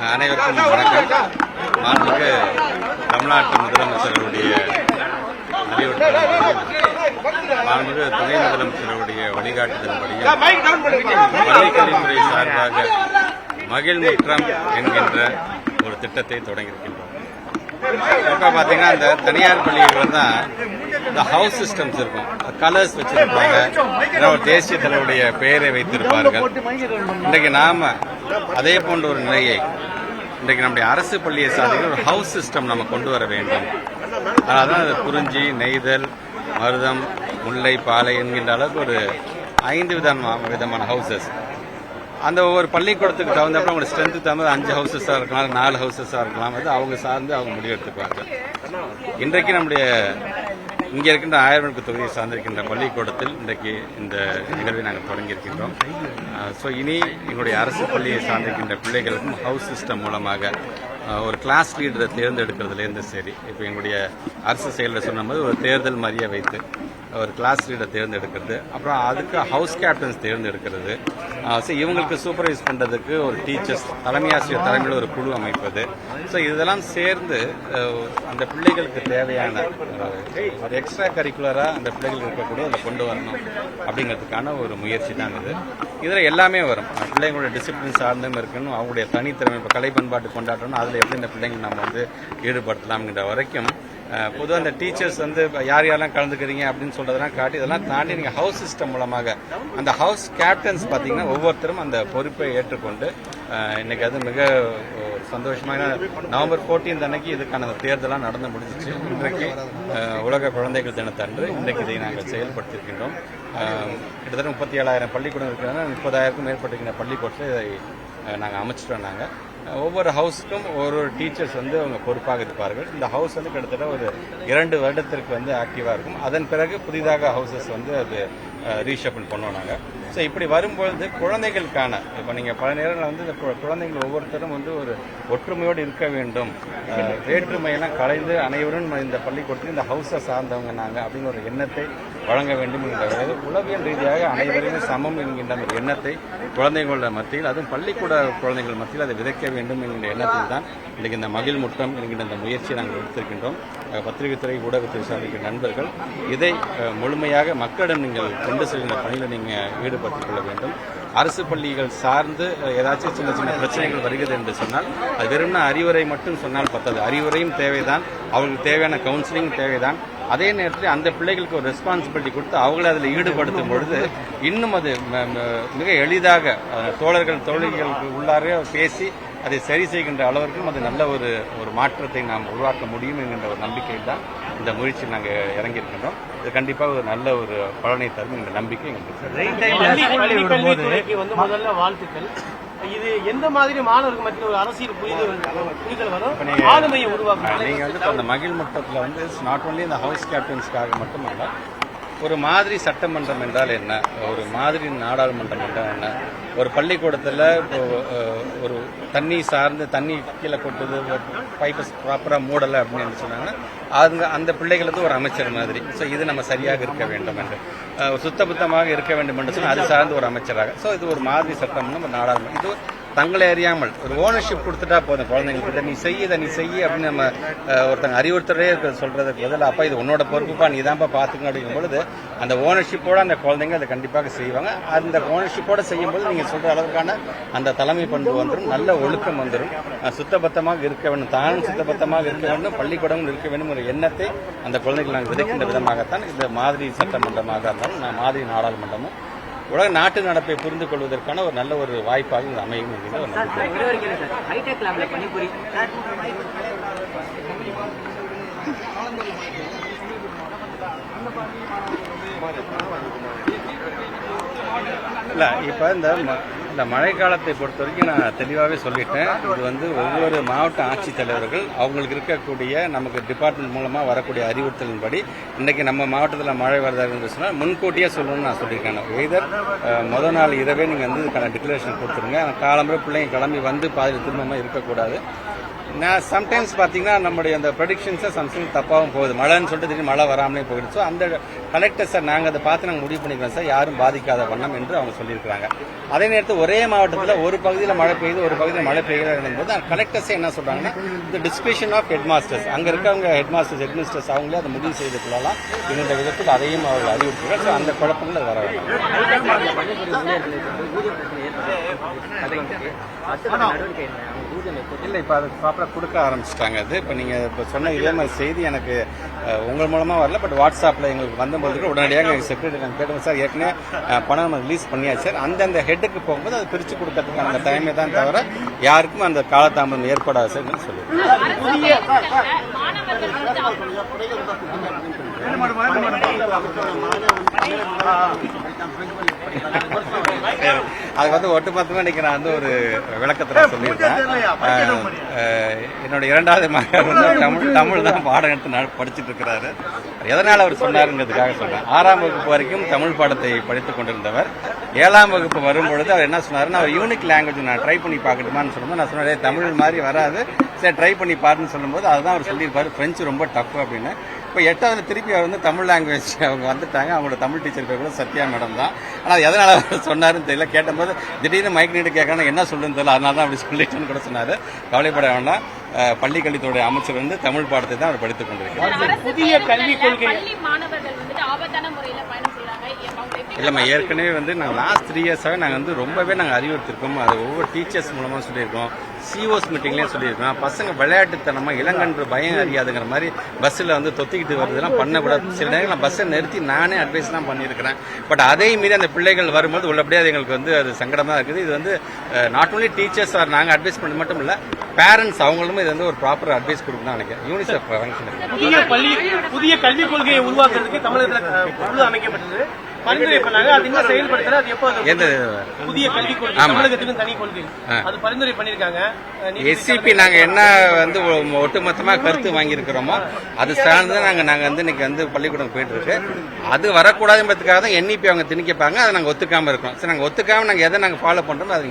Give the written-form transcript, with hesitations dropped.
அனைவருக்கும் வணக்கம். மாண்புமிகு தமிழ்நாட்டு முதலமைச்சருடைய மாண்புமிகு துணை முதலமைச்சருடைய வழிகாட்டுதல்படியும் பள்ளிக்கல்வித்துறை சார்பாக மகிழ்முற்றம் என்கின்ற ஒரு திட்டத்தை தொடங்கியிருக்கின்றோம். இப்போ பார்த்தீங்கன்னா இந்த தனியார் பள்ளிகள் தான் இந்த ஹவுஸ் சிஸ்டம்ஸ் இருக்கும், கலர்ஸ் வச்சிருப்பாங்க, ஒரு தேசிய தலைவருடைய பெயரை வைத்திருப்பார்கள். இன்றைக்கு நாம அதே போன்ற ஒரு நிலையை இன்றைக்கு நம்முடைய அரசு பள்ளியை சார்ந்த ஒரு ஹவுஸ் சிஸ்டம் நம்ம கொண்டு வர வேண்டும். அதான் அது குறிஞ்சி, நெய்தல், மருதம், முல்லை, பாலை என்கின்ற அளவுக்கு ஒரு 5 விதமான ஹவுசஸ். அந்த ஒவ்வொரு பள்ளிக்கூடத்துக்கு தகுந்தப்ப அவங்க ஸ்ட்ரென்த்து தகுந்த 5 ஹவுசஸாக இருக்கலாம், 4 ஹவுசஸாக இருக்கலாம். அது அவங்க சார்ந்து அவங்க முடிவெடுத்துக்குவாங்க. இன்றைக்கு நம்முடைய இங்கே இருக்கின்ற ஆயிரவனுக்கு தொகுதியை சார்ந்திருக்கின்ற பள்ளிக்கூடத்தில் இன்றைக்கு இந்த நிகழ்வை நாங்கள் தொடங்கியிருக்கின்றோம். ஸோ இனி எங்களுடைய அரசு பள்ளியை சார்ந்திருக்கின்ற பிள்ளைகளுக்கும் ஹவுஸ் சிஸ்டம் மூலமாக ஒரு கிளாஸ் லீடரை தேர்ந்தெடுக்கிறதுலேருந்து சரி, இப்போ எங்களுடைய அரசு செயலில் சொன்னபோது ஒரு தேர்தல் மாதிரியே வைத்து ஒரு கிளாஸ் லீடர் தேர்ந்தெடுக்கிறது, அப்புறம் அதுக்கு ஹவுஸ் கேப்டன்ஸ் தேர்ந்தெடுக்கிறது, ஸோ இவங்களுக்கு சூப்பர்வைஸ் பண்ணுறதுக்கு ஒரு டீச்சர்ஸ், தலைமை ஆசிரியர் தலைமையில் ஒரு குழு அமைப்பது. ஸோ இதெல்லாம் சேர்ந்து அந்த பிள்ளைகளுக்கு தேவையான ஒரு எக்ஸ்ட்ரா கரிக்குலராக அந்த பிள்ளைகளுக்கு இருக்கக்கூடிய அதை கொண்டு வரணும் அப்படிங்கிறதுக்கான ஒரு முயற்சி தான் இது. இதில் எல்லாமே வரும். பிள்ளைங்களோட டிசிப்ளின் சார்ந்தும் இருக்கணும், அவங்களுடைய தனித்திறமை, இப்போ கலை பண்பாட்டு கொண்டாடணும், அதில் எப்படி இந்த பிள்ளைங்களை நம்ம வந்து ஈடுபடுத்தலாம்ங்கிற வரைக்கும் பொதுவாக அந்த டீச்சர்ஸ் வந்து யார் யாரெல்லாம் கலந்துக்கிறீங்க அப்படின்னு சொல்றதெல்லாம் காட்டி இதெல்லாம் தாண்டி நீங்கள் ஹவுஸ் சிஸ்டம் மூலமாக அந்த ஹவுஸ் கேப்டன்ஸ் பார்த்தீங்கன்னா ஒவ்வொருத்தரும் அந்த பொறுப்பை ஏற்றுக்கொண்டு இன்னைக்கு அது மிக சந்தோஷமான நவம்பர் 14 அன்னைக்கு இதுக்கான தேர்தலாம் நடந்து முடிஞ்சிச்சு. இன்றைக்கு உலக குழந்தைகள் தினத்தன்று இன்றைக்கு இதை நாங்கள் செயல்படுத்தியிருக்கின்றோம். கிட்டத்தட்ட 37,000 பள்ளிக்கூடம் இருக்கிறாங்க. 30,000க்கும் மேற்பட்டிருக்கிற பள்ளிக்கூடத்தில் இதை நாங்கள் அமைச்சிட்டோம். நாங்கள் ஒவ்வொரு ஹவுஸுக்கும் ஒரு டீச்சர்ஸ் வந்து அவங்க பொறுப்பாக இருப்பார்கள். இந்த ஹவுஸ் வந்து கிட்டத்தட்ட ஒரு 2 வருடத்திற்கு வந்து ஆக்டிவாக இருக்கும். அதன் பிறகு புதிதாக ஹவுசஸ் வந்து அது ரீஷப்பிள் பண்ணுவோம் நாங்கள். ஸோ இப்படி வரும்பொழுது குழந்தைகளுக்கான இப்போ நீங்கள் பல நேரங்களில் வந்து இந்த குழந்தைகள் ஒவ்வொருத்தரும் வந்து ஒரு ஒற்றுமையோடு இருக்க வேண்டும், வேற்றுமையெல்லாம் கலைந்து அனைவரும் இந்த பள்ளிக்கூடத்தில் இந்த ஹவுஸை சார்ந்தவங்க நாங்கள் அப்படின்னு ஒரு எண்ணத்தை வழங்க வேண்டும் என்கிற உளவியல் ரீதியாக அனைவரையும் சமம் என்கின்ற அந்த எண்ணத்தை குழந்தைகளோட மத்தியில், அதுவும் பள்ளிக்கூட குழந்தைகள் மத்தியில் அதை விதைக்க வேண்டும் என்கின்ற எண்ணத்தில் தான் இன்றைக்கு இந்த மகிழ் முற்றம் என்கின்ற இந்த முயற்சியை நாங்கள் எடுத்திருக்கின்றோம். பத்திரிகைத்துறை, ஊடகத்துறை சார்ந்த நண்பர்கள் இதை முழுமையாக மக்களிடம் நீங்கள் கொண்டு செல்கின்ற பணியில் நீங்கள் ஈடுபட்டுக் கொள்ள வேண்டும். அரசு பள்ளிகள் சார்ந்து ஏதாச்சும் சின்ன சின்ன பிரச்சனைகள் வருகிறது என்று சொன்னால் அது வெறும்னா அறிவுரை மட்டும் சொன்னால் பத்தாது. அறிவுரையும் தேவைதான், அவர்களுக்கு தேவையான கவுன்சிலிங் தேவைதான். அதே நேரத்தில் அந்த பிள்ளைகளுக்கு ஒரு ரெஸ்பான்சிபிலிட்டி கொடுத்து அவங்களை அதில் ஈடுபடுத்தும் பொழுது இன்னும் அது மிக எளிதாக தோழிகளுக்கு உள்ளாரே பேசி அதை சரி செய்கின்ற அளவிற்கும் அது நல்ல ஒரு மாற்றத்தை நாம் உருவாக்க முடியும் என்கின்ற ஒரு நம்பிக்கையில் தான் இந்த முயற்சியில் நாங்கள் இறங்கியிருக்கின்றோம். இது கண்டிப்பாக ஒரு நல்ல ஒரு பலனை தரும் என்ற நம்பிக்கை எங்களுக்கு. முதல்ல வாழ்த்துக்கள். இது எந்த மாதிரி மாணவர்கள் மத்தியில் ஒரு அரசியல் புரிதல் வரும் ஆளுமையை உருவாக்கும். நீங்க வந்து அந்த மகிழ் மட்டத்தில் வந்து நாட் ஒன்லி இந்த ஹவுஸ் கேப்டன்ஸ்க்காக மட்டுமல்ல, ஒரு மாதிரி சட்டமன்றம் என்றால் என்ன, ஒரு மாதிரி நாடாளுமன்றம் என்றால் என்ன, ஒரு பள்ளிக்கூடத்தில் ஒரு தண்ணி சார்ந்து தண்ணி கீழே கொட்டுது, பைப்பை ப்ராப்பராக மூடலை அப்படின்னு சொன்னாங்கன்னா அந்த பிள்ளைகளுக்கு ஒரு அமைச்சர் மாதிரி. ஸோ இது நம்ம சரியாக இருக்க வேண்டும் என்று, சுத்தபுத்தமாக இருக்க வேண்டும் என்று சொன்னால் அது சார்ந்து ஒரு அமைச்சராக. ஸோ இது ஒரு மாதிரி சட்டம்னு ஒரு நாடாளுமன்றம். இது தங்களை அறியாமல் ஒரு ஓனர்ஷிப் கொடுத்துட்டா போதும் குழந்தைங்களுக்கு, நீ செய்ய அப்படின்னு நம்ம ஒருத்தங்க அறிவுறுத்தலே சொல்றதுக்கு பதில், அப்பா இது உன்னோட பொறுப்புப்பா, நீ தான்ப்பா பார்த்துக்கணும் அப்படிங்கும் பொழுது அந்த ஓனர்ஷிப்போட அந்த குழந்தைங்க அதை கண்டிப்பாக செய்வாங்க. அந்த ஓனர்ஷிப்போட செய்யும்போது நீங்க சொல்ற அளவுக்கான அந்த தலைமை பண்பு வந்துடும், நல்ல ஒழுக்கம் வந்துடும், சுத்தபத்தமாக இருக்க வேண்டும், தானும் சுத்தபத்தமாக இருக்க வேண்டும், பள்ளிக்கூடமும் இருக்க வேண்டும் ஒரு எண்ணத்தை அந்த குழந்தைகள் நாங்கள் விதைக்கின்ற விதமாகத்தான் இந்த மாதிரி சட்டமன்றமாக இருந்தாலும் மாதிரி நாடாளுமன்றமும் உலக நாட்டு நடப்பை புரிந்து கொள்வதற்கான ஒரு நல்ல ஒரு வாய்ப்பாக இது அமையும் என்கிற ஒரு நம்பிக்கை. இல்ல இப்ப இந்த மழை காலத்தை பொறுத்த வரைக்கும் நான் தெளிவாகவே சொல்லிட்டேன். இது வந்து ஒவ்வொரு மாவட்ட ஆட்சித்தலைவர்கள் அவங்களுக்கு இருக்கக்கூடிய நமக்கு டிபார்ட்மெண்ட் மூலமா வரக்கூடிய அறிவுறுத்தலின்படி இன்னைக்கு நம்ம மாவட்டத்தில் மழை வருதான்னு சொன்னால் முன்கூட்டியே சொல்லணும்னு நான் சொல்லியிருக்கேன். எய்தர் முதல் நாள் இரவே நீங்கள் வந்து இதுக்கான டிக்ளரேஷன் கொடுத்துருங்க. காலம்புற பிள்ளைங்க கிளம்பி வந்து பாதியில் திரும்பமாக இருக்கக்கூடாது. நான் சம்டைம்ஸ் பார்த்தீங்கன்னா நம்முடைய அந்த ப்ரெடிக்ஷன்ஸை சம்டைம்ஸ் தப்பாகவும் போகுது. மழைன்னு சொல்லிட்டு திடீர்னு மழை வராமலே போயிடுச்சு. அந்த கலெக்டர் சார் நாங்கள் அதை பார்த்து நாங்கள் முடிவு பண்ணிக்கிறோம் சார், யாரும் பாதிக்காத வண்ணம் என்று அவங்க சொல்லியிருக்கிறாங்க. அதே நேரத்தில் ஒரே மாவட்டத்தில் ஒரு பகுதியில் மழை பெய்யுது, ஒரு பகுதியில் மழை பெய்யல போது கலெக்டர்ஸே என்ன சொல்றாங்கன்னா, இந்த டிஸ்கிரிப்ஷன் ஆஃப் ஹெட் மாஸ்டர்ஸ், அங்கே இருக்கவங்க ஹெட் மாஸ்டர்ஸ் ஹெட் மினிஸ்டர்ஸ் அவங்களே அதை முடிவு செய்து கொள்ளலாம். இந்த விதத்தில் அதையும் அவர்கள் அறிவுறுத்துகிறார். ஸோ அந்த குழப்பங்கள் அது வர வேண்டாம். இல்லை, இப்போ அது ப்ராப்பராக கொடுக்க ஆரம்பிச்சிட்டாங்க. அது இப்போ நீங்கள் இப்போ சொன்ன இதே மாதிரி செய்தி எனக்கு உங்கள் மூலமாக வரல, பட் வாட்ஸ்அப்பில் எங்களுக்கு வந்தபோது உடனடியாக எங்கள் செக்ரட்டரி நாங்கள் கேட்டோம் சார், ஏற்கனவே பணம் நம்ம ரிலீஸ் பண்ணியாச்சு சார், அந்தந்த ஹெட்டுக்கு போகும்போது அதை பிரித்து கொடுக்கறதுக்கு அந்த டைமே தான் தவிர யாருக்கும் அந்த காலதாமதம் ஏற்படாது சார் சொல்லுவோம். அது வந்து ஒட்டுமொத்தமாக இன்னைக்கு நான் வந்து ஒரு விளக்கத்தில் சொல்லியிருக்கேன். என்னோட இரண்டாவது மகன் வந்து தமிழ் தான் பாடம் எடுத்து படிச்சுட்டு இருக்கிறாரு. எதனால் அவர் சொன்னாருங்கிறதுக்காக சொல்றேன். 6ஆம் வகுப்பு வரைக்கும் தமிழ் பாடத்தை படித்துக் கொண்டிருந்தவர் 7ஆம் வகுப்பு வரும்பொழுது அவர் என்ன சொன்னாருன்னா, அவர் யூனிக் லாங்குவேஜ் நான் ட்ரை பண்ணி பார்க்கட்டுமான்னு சொல்லும்போது நான் சொன்னேன், தமிழ் மாதிரி வராது சரி ட்ரை பண்ணி பாருன்னு சொல்லும்போது அதுதான் அவர் சொல்லியிருப்பாரு, பிரெஞ்சு ரொம்ப டஃப் அப்படின்னு. இப்போ 8ஆவது திருப்பி அவர் வந்து தமிழ் லாங்குவேஜ் அவங்க வந்துட்டாங்க. அவங்களோட தமிழ் டீச்சர் பேர் கூட சத்யா மேடம் தான். ஆனால் எதனால் அவர் சொன்னாருன்னு தெரியல. கேட்டபோது திடீர்னு மைக் நீட்டு கேட்கணும் என்ன சொல்லுன்னு தெரியல, அதனால தான் அப்படி சொல்லிட்டேன்னு கூட சொன்னார். கவலைப்பட வேண்டாம், பள்ளிக்கல்வித்துறை அமைச்சர் வந்து தமிழ் பாடத்தை தான் அவர் படித்துக் கொண்டிருக்கிறார். புதிய கல்விக் கொள்கை இல்லைம்மா, ஏற்கனவே வந்து நாங்கள் லாஸ்ட் 3 இயர்ஸாகவே நாங்கள் வந்து ரொம்பவே நாங்கள் அறிவுறுத்திருக்கோம். அது ஒவ்வொரு டீச்சர்ஸ் மூலமாக சொல்லியிருக்கோம், சிஓஸ் மீட்டிங்லேயும் சொல்லியிருக்கோம். பசங்க விளையாட்டுத்தனமாக இளங்கன்று பயம் அறியாதுங்கிற மாதிரி பஸ்ஸில் வந்து தொத்திக்கிட்டு வருதுலாம் பண்ணக்கூடாது. சில நேரங்கள் நான் பஸ்ஸை நிறுத்தி நானே அட்வைஸ்லாம் பண்ணியிருக்கிறேன். பட் அதே மீறி அந்த பிள்ளைகள் வரும்போது உள்ளபடியே அது எங்களுக்கு வந்து அது சங்கடமாக இருக்குது. இது வந்து நாட் ஓன்லி டீச்சர்ஸ் ஆர் நாங்கள் அட்வைஸ் பண்ணது மட்டும் இல்லை, பேரண்ட்ஸ் அவங்களுமே இது வந்து ஒரு ப்ராப்பர் அட்வைஸ் கொடுக்கணும்னு நினைக்கிறேன். யூனிசெஃப் புதிய கல்விக் கொள்கையை உருவாக்குறதுக்கு தமிழகத்தில் குழு அமைக்கப்பட்டது, பரிந்துரை பண்ணாங்க. அது இன்னும் செயல்படுத்தல. அது எப்போ புதிய கல்விக் கொள்கை தமிழகத்துக்கும் தனி கொள்கை அது பரிந்துரை பண்ணிருக்காங்க. எஸ்சிபி நாங்க என்ன வந்து ஒட்டுமொத்தமா கருத்து வாங்கியிருக்கிறோமோ அது சார்ந்து நாங்க வந்து இன்னைக்கு வந்து பள்ளிக்கூடம் போயிட்டு இருக்கு. அது வரக்கூடாதுன்றதுக்காக தான் NEP அவங்க திணிக்கப்பாங்க. அதை நாங்க ஒத்துக்காம இருக்கோம். சரி, நாங்க ஒத்துக்காம நாங்க எதை நாங்க ஃபாலோ பண்றோமோ அதை